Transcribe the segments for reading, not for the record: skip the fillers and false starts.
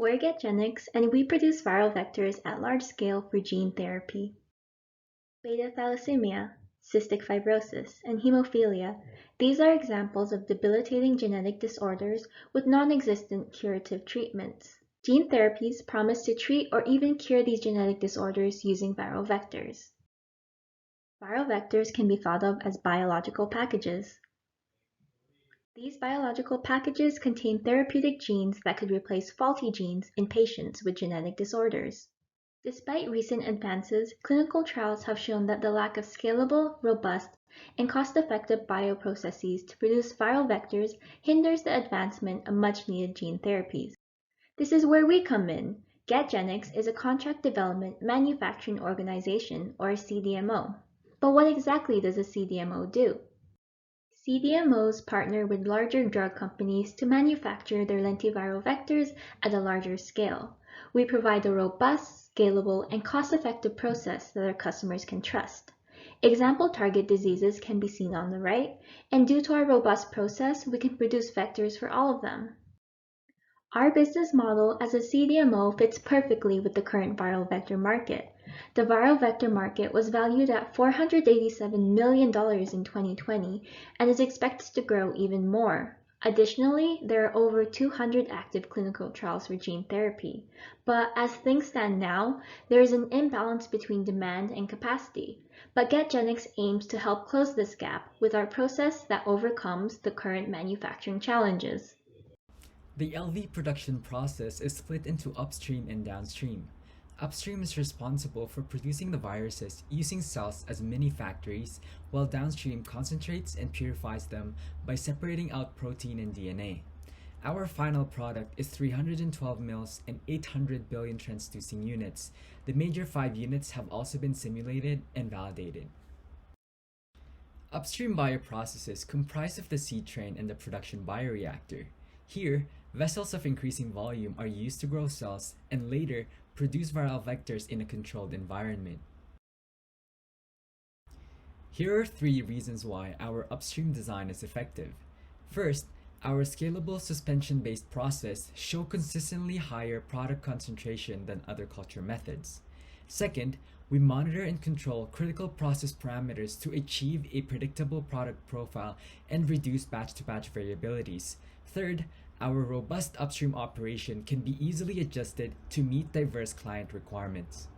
We're GetGenics, and we produce viral vectors at large scale for gene therapy. Beta thalassemia, cystic fibrosis, and hemophilia, these are examples of debilitating genetic disorders with non-existent curative treatments. Gene therapies promise to treat or even cure these genetic disorders using viral vectors. Viral vectors can be thought of as biological packages. These biological packages contain therapeutic genes that could replace faulty genes in patients with genetic disorders. Despite recent advances, clinical trials have shown that the lack of scalable, robust, and cost-effective bioprocesses to produce viral vectors hinders the advancement of much-needed gene therapies. This is where we come in. GetGenics is a contract development manufacturing organization, or CDMO. But what exactly does a CDMO do? CDMOs partner with larger drug companies to manufacture their lentiviral vectors at a larger scale. We provide a robust, scalable, and cost-effective process that our customers can trust. Example target diseases can be seen on the right, and due to our robust process, we can produce vectors for all of them. Our business model as a CDMO fits perfectly with the current viral vector market. The viral vector market was valued at $487 million in 2020 and is expected to grow even more. Additionally, there are over 200 active clinical trials for gene therapy. But as things stand now, there is an imbalance between demand and capacity. But GetGenics aims to help close this gap with our process that overcomes the current manufacturing challenges. The LV production process is split into upstream and downstream. Upstream is responsible for producing the viruses using cells as mini factories, while downstream concentrates and purifies them by separating out protein and DNA. Our final product is 312 mils and 800 billion transducing units. The major 5 units have also been simulated and validated. Upstream bioprocesses comprise of the seed train and the production bioreactor. Here, vessels of increasing volume are used to grow cells and later produce viral vectors in a controlled environment. Here are 3 reasons why our upstream design is effective. First, our scalable suspension-based process shows consistently higher product concentration than other culture methods. Second, we monitor and control critical process parameters to achieve a predictable product profile and reduce batch-to-batch variabilities. Third, our robust upstream operation can be easily adjusted to meet diverse client requirements.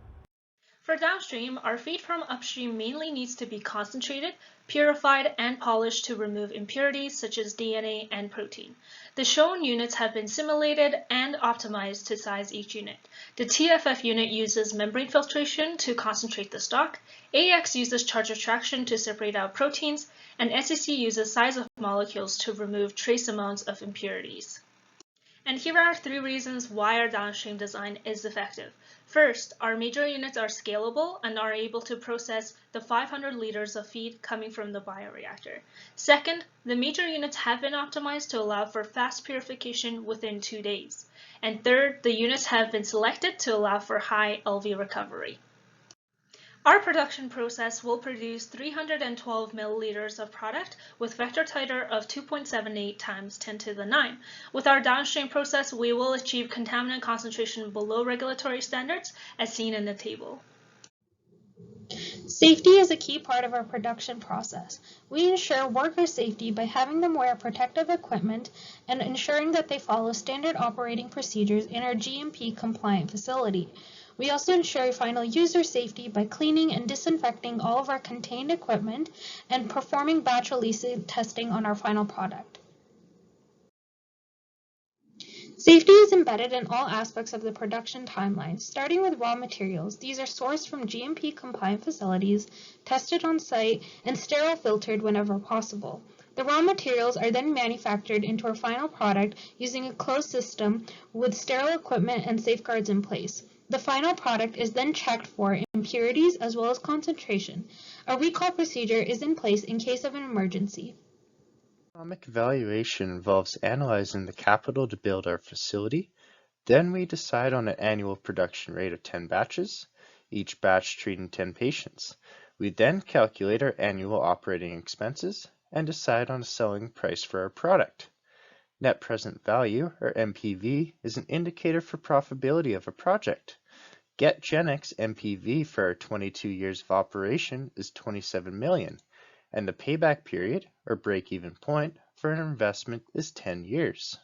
For downstream, our feed from upstream mainly needs to be concentrated, purified, and polished to remove impurities such as DNA and protein. The shown units have been simulated and optimized to size each unit. The TFF unit uses membrane filtration to concentrate the stock, AX uses charge attraction to separate out proteins, and SEC uses size of molecules to remove trace amounts of impurities. And here are 3 reasons why our downstream design is effective. First, our major units are scalable and are able to process the 500 liters of feed coming from the bioreactor. Second, the major units have been optimized to allow for fast purification within 2 days. And third, the units have been selected to allow for high LV recovery. Our production process will produce 312 milliliters of product with vector titer of 2.78 times 10 to the 9. With our downstream process, we will achieve contaminant concentration below regulatory standards as seen in the table. Safety is a key part of our production process. We ensure worker safety by having them wear protective equipment and ensuring that they follow standard operating procedures in our GMP compliant facility. We also ensure final user safety by cleaning and disinfecting all of our contained equipment and performing batch release testing on our final product. Safety is embedded in all aspects of the production timeline, starting with raw materials. These are sourced from GMP-compliant facilities, tested on site, and sterile filtered whenever possible. The raw materials are then manufactured into our final product using a closed system with sterile equipment and safeguards in place. The final product is then checked for impurities as well as concentration. A recall procedure is in place in case of an emergency. Economic evaluation involves analyzing the capital to build our facility. Then we decide on an annual production rate of 10 batches, each batch treating 10 patients. We then calculate our annual operating expenses and decide on a selling price for our product. Net present value, or NPV, is an indicator for profitability of a project. GetGenics NPV for our 22 years of operation is 27 million, and the payback period, or break-even point, for an investment is 10 years.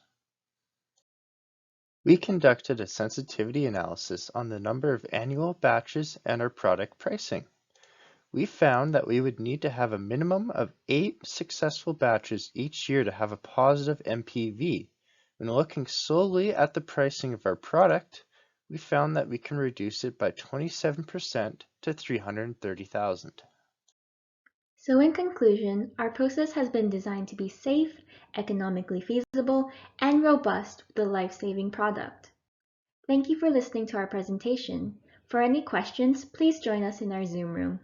We conducted a sensitivity analysis on the number of annual batches and our product pricing. We found that we would need to have a minimum of 8 successful batches each year to have a positive NPV. When looking solely at the pricing of our product, we found that we can reduce it by 27% to 330,000. So in conclusion, our process has been designed to be safe, economically feasible, and robust with a life-saving product. Thank you for listening to our presentation. For any questions, please join us in our Zoom room.